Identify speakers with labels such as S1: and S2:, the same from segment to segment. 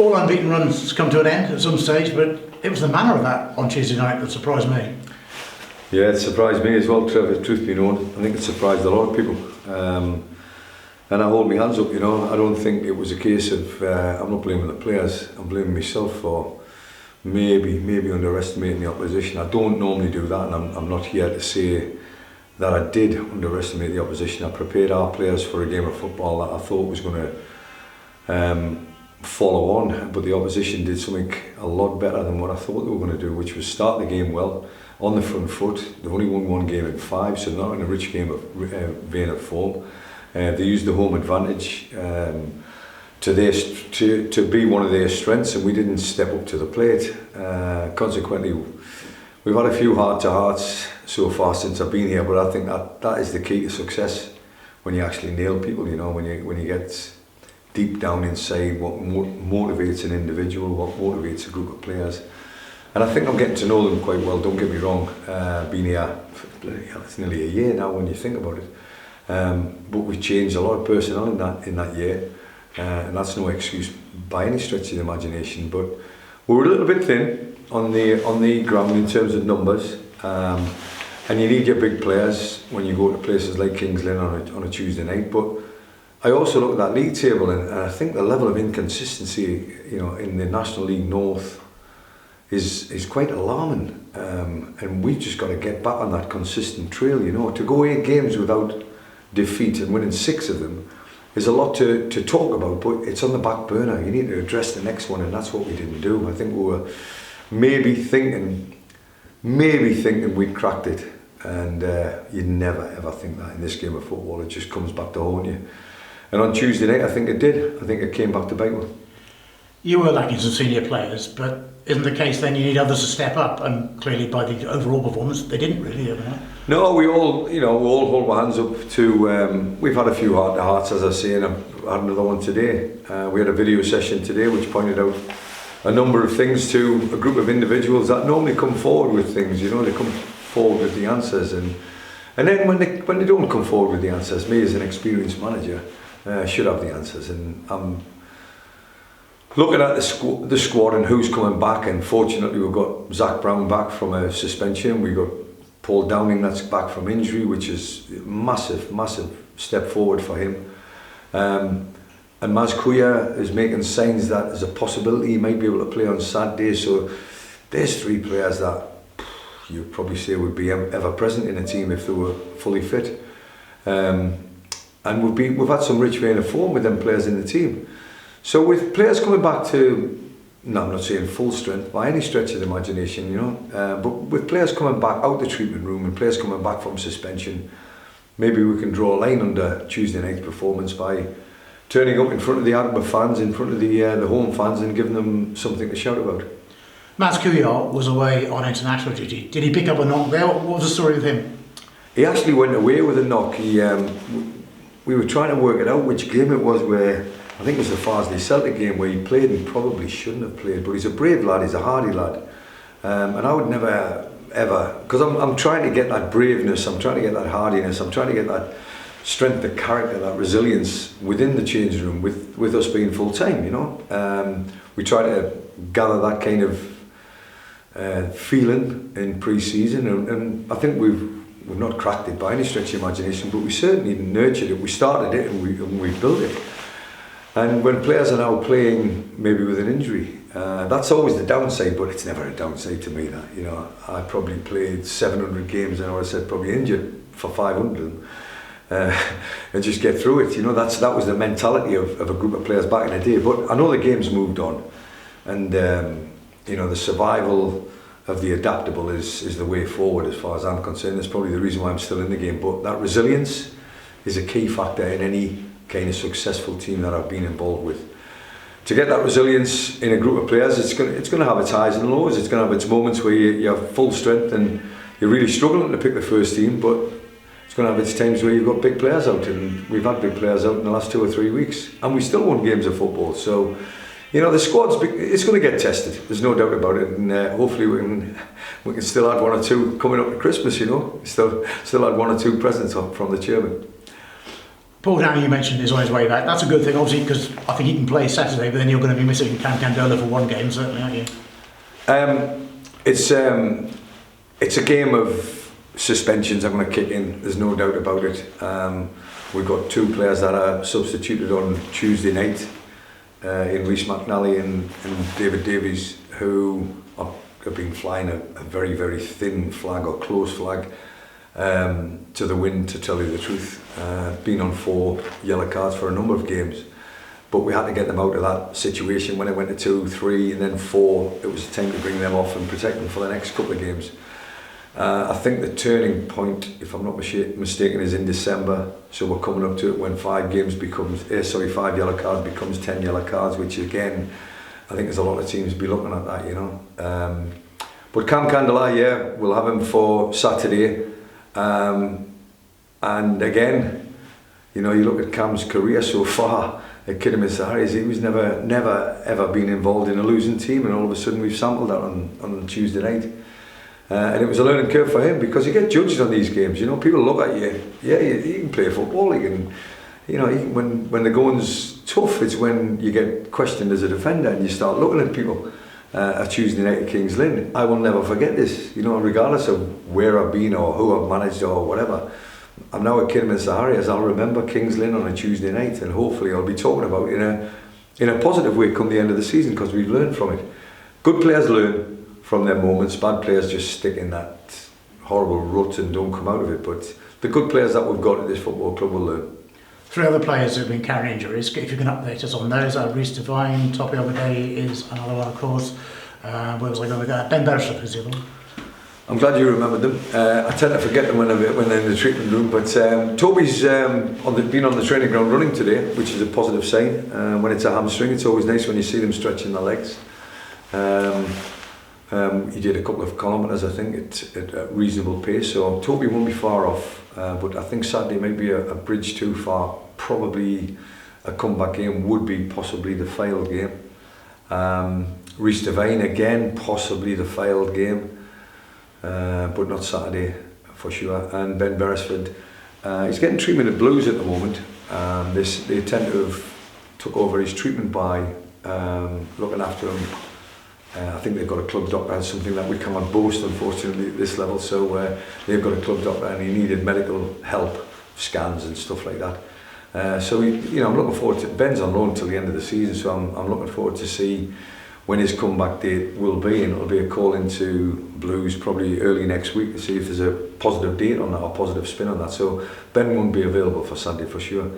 S1: All unbeaten runs come to an end at some stage, but it was the manner of that on Tuesday night that surprised me.
S2: Yeah, it surprised me as well, Trevor, truth be known. I think it surprised a lot of people. And I hold my hands up, you know. I don't think it was a case of, I'm not blaming the players, I'm blaming myself for maybe underestimating the opposition. I don't normally do that, and I'm not here to say that I did underestimate the opposition. I prepared our players for a game of football that I thought was going to follow on, but the opposition did something a lot better than what I thought they were going to do, which was start the game well, on the front foot. They've only won one game in 5, so they're not in a rich game of vein of form. They used the home advantage to be one of their strengths, and we didn't step up to the plate. Consequently, we've had a few heart-to-hearts so far since I've been here, but I think that is the key to success, when you actually nail people, you know, when you get deep down inside what motivates an individual, what motivates a group of players. And I think I'm getting to know them quite well, don't get me wrong. Been here, it's nearly a year now when you think about it. But we've changed a lot of personnel in that year, and that's no excuse by any stretch of the imagination. But we're a little bit thin on the ground in terms of numbers, and you need your big players when you go to places like Kings Lynn on a Tuesday night. But I also look at that league table, and I think the level of inconsistency, you know, in the National League North is quite alarming, and we've just got to get back on that consistent trail. You know, to go 8 games without defeat and winning 6 of them is a lot to talk about, but it's on the back burner. You need to address the next one, and that's what we didn't do. I think we were maybe thinking we'd cracked it, and you'd never ever think that in this game of football. It just comes back to haunt you. And on Tuesday night, I think it did. I think it came back to bite me.
S1: You were lacking some senior players, but isn't the case then you need others to step up? And clearly, by the overall performance, they didn't really.
S2: No, we all hold our hands up to. We've had a few heart-to-hearts, as I say, and I've had another one today. We had a video session today which pointed out a number of things to a group of individuals that normally come forward with things. You know, they come forward with the answers, and then when they don't come forward with the answers, me as an experienced manager should have the answers. And I'm looking at the squad and who's coming back, and fortunately we've got Zach Brown back from a suspension. We've got Paul Downing that's back from injury, which is a massive step forward for him. And Maz Kuya is making signs that there's a possibility he might be able to play on Saturday. So there's 3 players that you'd probably say would be ever present in a team if they were fully fit. And we've had some rich vein of form with them players in the team. So with players coming back to, no, I'm not saying full strength by any stretch of the imagination, you know, but with players coming back out the treatment room and players coming back from suspension, maybe we can draw a line under Tuesday night's performance by turning up in front of the Agba fans, in front of the home fans, and giving them something to shout about.
S1: Maz Kuya was away on international duty. Did he pick up a knock there? What was the story with him?
S2: He actually went away with a knock. We were trying to work it out which game it was, where I think it was the Farsley Celtic game where he played and probably shouldn't have played, but he's a brave lad, he's a hardy lad, and I would never ever, because I'm trying to get that braveness, I'm trying to get that hardiness, I'm trying to get that strength of character, that resilience within the changing room with us being full time, you know. We try to gather that kind of feeling in pre-season, and I think we've not cracked it by any stretch of imagination, but we certainly nurtured it. We started it and we built it. And when players are now playing maybe with an injury, that's always the downside, but it's never a downside to me. That, you know, I probably played 700 games and I said probably injured for 500 of them, and just get through it. You know, that was the mentality of a group of players back in the day. But I know the game's moved on, and you know, the survival of the adaptable is the way forward as far as I'm concerned. That's probably the reason why I'm still in the game. But that resilience is a key factor in any kind of successful team that I've been involved with. To get that resilience in a group of players, it's going to have its highs and lows. It's going to have its moments where you have full strength and you're really struggling to pick the first team, but it's going to have its times where you've got big players out, and we've had big players out in the last 2 or 3 weeks, and we still won games of football. So, you know, the squad's it's going to get tested. There's no doubt about it, and hopefully we can still add 1 or 2 coming up to Christmas. You know, still add 1 or 2 presents up from the chairman.
S1: Paul Downey, you mentioned, is on his way back. That's a good thing, obviously, because I think he can play Saturday, but then you're going to be missing Cam Candola for one game, certainly, aren't you?
S2: It's a game of suspensions. I'm going to kick in. There's no doubt about it. We've got two players that are substituted on Tuesday night in Rhys McNally and David Davies, who have been flying a very, very thin flag or close flag to the wind, to tell you the truth. Been on 4 yellow cards for a number of games, but we had to get them out of that situation. When it went to 2, 3 and then 4, it was time to bring them off and protect them for the next couple of games. I think the turning point, if I'm not mistaken, is in December, so we're coming up to it when 5 yellow cards becomes 10 yellow cards, which again, I think there's a lot of teams be looking at that, you know. But Cam Candola, yeah, we'll have him for Saturday. And again, you know, you look at Cam's career so far at Kidderminster Harriers, he was never ever been involved in a losing team, and all of a sudden we've sampled that on Tuesday night. And it was a learning curve for him, because you get judged on these games. You know, people look at you. Yeah, you can play football. You can, you know, when the going's tough, it's when you get questioned as a defender and you start looking at people. A Tuesday night at Kings Lynn, I will never forget this. You know, regardless of where I've been or who I've managed or whatever, I'm now at Kidderminster Harriers. I'll remember Kings Lynn on a Tuesday night, and hopefully I'll be talking about it in a positive way come the end of the season, because we've learned from it. Good players learn from their moments. Bad players just stick in that horrible rut and don't come out of it. But the good players that we've got at this football club will learn.
S1: 3 other players who've been carrying injuries. If you can update us on those, Rhys Devine, Toppy Obaday is another one, of course. Where was I going with that? Ben Beresford is the other one. I'm
S2: glad you remembered them. I tend to forget them when they're in the treatment room. But Toby's been on the training ground running today, which is a positive sign. When it's a hamstring, it's always nice when you see them stretching their legs. He did a couple of kilometres, I think, at a reasonable pace. So Toby won't be far off. But I think Saturday might be a bridge too far. Probably a comeback game would be possibly the failed game. Rhys Devine again, possibly the failed game, but not Saturday for sure. And Ben Beresford, he's getting treatment at Blues at the moment. They tend to have took over his treatment by looking after him. I think they've got a club doctor, and something that we can't boast, unfortunately, at this level. So they've got a club doctor, and he needed medical help, scans and stuff like that. So I'm looking forward to. Ben's on loan till the end of the season, so I'm looking forward to see when his comeback date will be, and it'll be a call into Blues probably early next week to see if there's a positive date on that or positive spin on that. So Ben won't be available for Sunday for sure.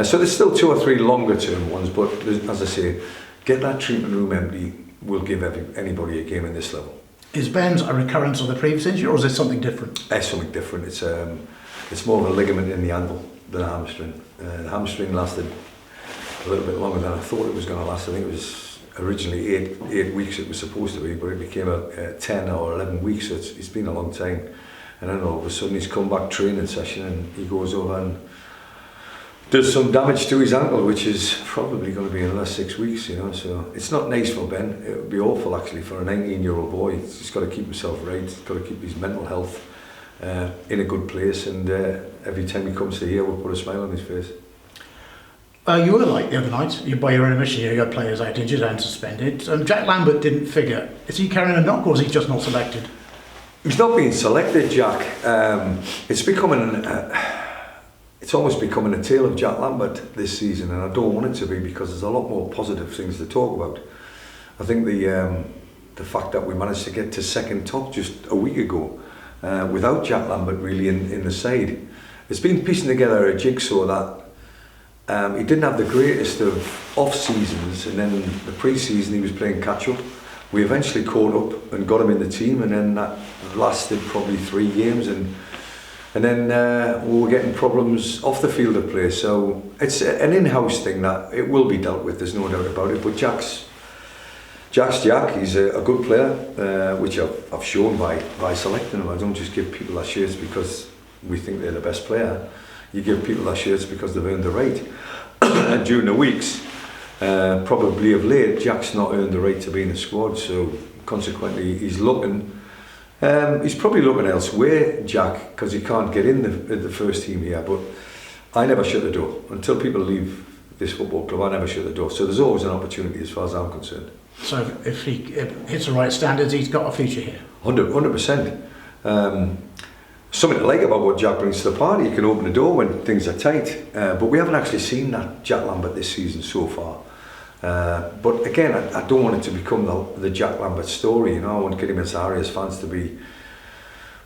S2: So there's still 2 or 3 longer term ones, but as I say, get that treatment room empty will give anybody a game in this level.
S1: Is Ben's a recurrence of the previous injury, or is it something different?
S2: It's something different. It's more of a ligament in the ankle than a hamstring. The hamstring lasted a little bit longer than I thought it was going to last. I think it was originally 8 weeks it was supposed to be, but it became a 10 or 11 weeks, so it's been a long time. And then all of a sudden he's come back training session and he goes over and does some damage to his ankle, which is probably going to be another 6 weeks, you know. So it's not nice for Ben. It would be awful actually for a 19-year-old boy. He's got to keep himself right. He's got to keep his mental health in a good place, and every time he comes to here, we'll put a smile on his face.
S1: You were like the other night. By your own admission, you got players out injured and suspended. Jack Lambert didn't figure. Is he carrying a knock, or is he just not selected?
S2: He's not being selected, Jack. It's almost becoming a tale of Jack Lambert this season, and I don't want it to be, because there's a lot more positive things to talk about. I think the fact that we managed to get to second top just a week ago without Jack Lambert really in the side, it's been piecing together a jigsaw that he didn't have the greatest of off seasons, and then the pre-season he was playing catch up. We eventually caught up and got him in the team, and then that lasted probably 3 games, and then we were getting problems off the field of play. So it's an in-house thing that it will be dealt with, there's no doubt about it. But Jack's Jack. He's a good player, which I've shown by selecting him. I don't just give people their shirts because we think they're the best player. You give people their shirts because they've earned the right. And during the weeks, probably of late, Jack's not earned the right to be in the squad. So consequently, he's looking. He's probably looking elsewhere, Jack, because he can't get in the first team here. But I never shut the door. Until people leave this football club, I never shut the door. So there's always an opportunity as far as I'm concerned.
S1: So if he hits the right standards, he's got a future here.
S2: 100%. Something to like about what Jack brings to the party. He can open the door when things are tight. But we haven't actually seen that Jack Lambert this season so far. But again, I don't want it to become the Jack Lambert story. I want Kidderminster Harriers fans to be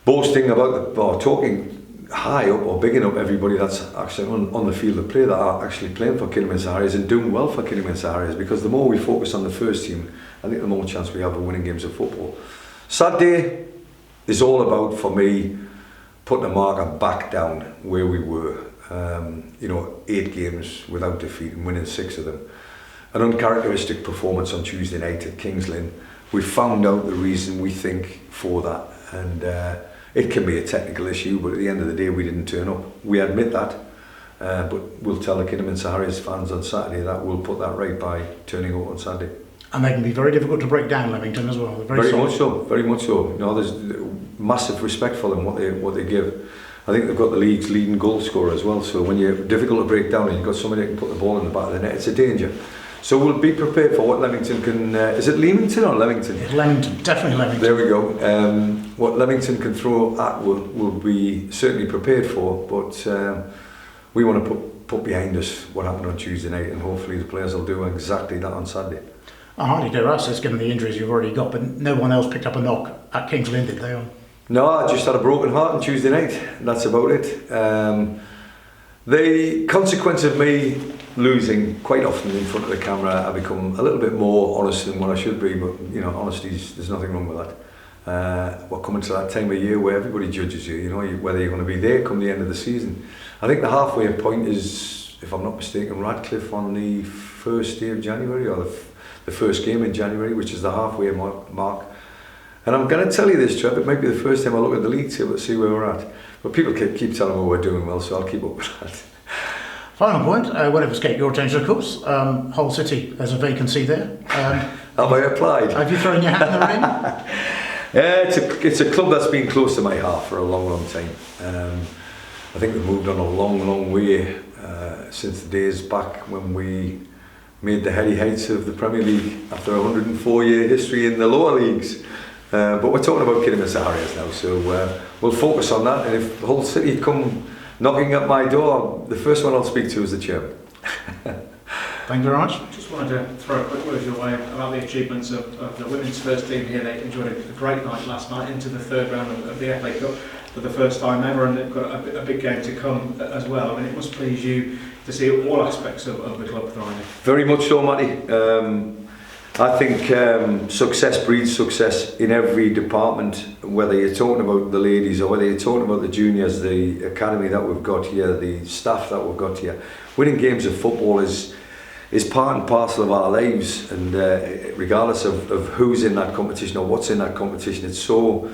S2: boasting about or talking high up or bigging up everybody that's actually on the field of play that are actually playing for Kidderminster Harriers and doing well for Kidderminster Harriers, because the more we focus on the first team, I think the more chance we have of winning games of football. Saturday is all about, for me, putting a marker back down where we were. 8 games without defeat and winning 6 of them. An uncharacteristic performance on Tuesday night at Kings Lynn. We found out the reason, we think, for that, and it can be a technical issue, but at the end of the day we didn't turn up. We admit that, but we'll tell the Kidderminster Harriers fans on Saturday that we'll put that right by turning up on Saturday.
S1: And they can be very difficult to break down, Leamington, as well. They're very
S2: much so, very much so. There's massive respect for them, what they give. I think they've got the league's leading goal scorer as well, so when you're difficult to break down and you've got somebody that can put the ball in the back of the net, it's a danger. So we'll be prepared for what Leamington can... is it Leamington or Leamington?
S1: It's Leamington, definitely Leamington.
S2: There we go. What Leamington can throw at will be certainly prepared for, but we want to put behind us what happened on Tuesday night, and hopefully the players will do exactly that on Saturday.
S1: I hardly dare ask this, given the injuries you've already got, but no one else picked up a knock at Kings Lynn, did they?
S2: No, I just had a broken heart on Tuesday night. That's about it. The consequence of me losing quite often in front of the camera, I become a little bit more honest than what I should be, but honesty, there's nothing wrong with that. We're coming to that time of year where everybody judges you, whether you're going to be there come the end of the season. I think the halfway point is, if I'm not mistaken, Radcliffe on the first day of January, or the first game in January, which is the halfway mark. And I'm going to tell you this, Trev, it might be the first time I look at the league table to see where we're at. But people keep telling me we're doing well, so I'll keep up with that.
S1: Final point, whatever escaped your attention, of course, Hull City, there's a vacancy there.
S2: Have I applied?
S1: Have you thrown your hat in the ring?
S2: It's a club that's been close to my heart for a long, long time. I think we've moved on a long, long way since the days back when we made the heady heights of the Premier League after a 104-year history in the lower leagues. But we're talking about Kidderminster Harriers now, so we'll focus on that. And if Hull City come knocking at my door, the first one I'll speak to is the chairman.
S1: Thank you very much.
S3: Just wanted to throw a quick word your way about the achievements of the women's first team here. They enjoyed a great night last night into the third round of the FA Cup for the first time ever, and they've got a big game to come as well. I mean, it must please you to see all aspects of the club thriving.
S2: Very much so, Matty. I think success breeds success in every department, whether you're talking about the ladies or whether you're talking about the juniors, the academy that we've got here, the staff that we've got here. Winning games of football is part and parcel of our lives, and regardless of who's in that competition or what's in that competition, it's so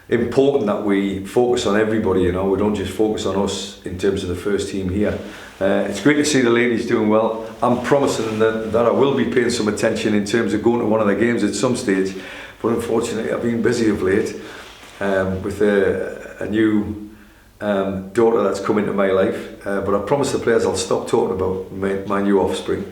S2: important that we focus on everybody. We don't just focus on us in terms of the first team here. It's great to see the ladies doing well. I'm promising that I will be paying some attention in terms of going to one of the games at some stage, but unfortunately I've been busy of late with a new daughter that's come into my life, but I promise the players I'll stop talking about my new offspring.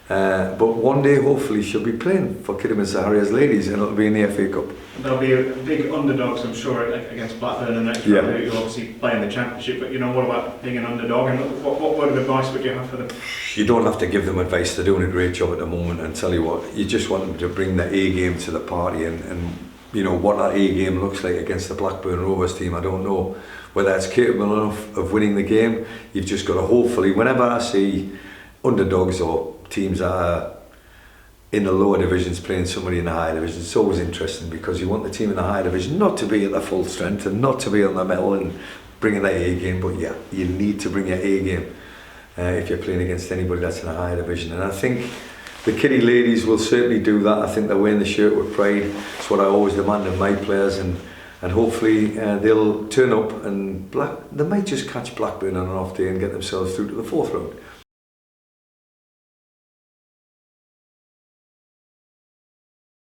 S2: But one day hopefully she'll be playing for Kidderminster Harriers ladies, and it'll be in the FA Cup.
S3: There'll be a big underdogs, I'm sure, against Blackburn and next round, who obviously play in the Championship. But what about being an underdog, and what word of advice would you have for them? You
S2: don't have to give them advice. They're doing a great job at the moment, and tell you what, you just want them to bring the A game to the party, and what that A game looks like against the Blackburn Rovers team, I don't know whether it's capable enough of winning the game. You've just got to hopefully, whenever I see underdogs or teams that are in the lower divisions playing somebody in the higher divisions, it's always interesting, because you want the team in the higher division not to be at their full strength and not to be on the medal and bringing their A game, but yeah, you need to bring your A game if you're playing against anybody that's in a higher division. And I think the Kiddie ladies will certainly do that. I think they're wearing the shirt with pride. It's what I always demand of my players, and hopefully they'll turn up, and they might just catch Blackburn on an off day and get themselves through to the fourth round.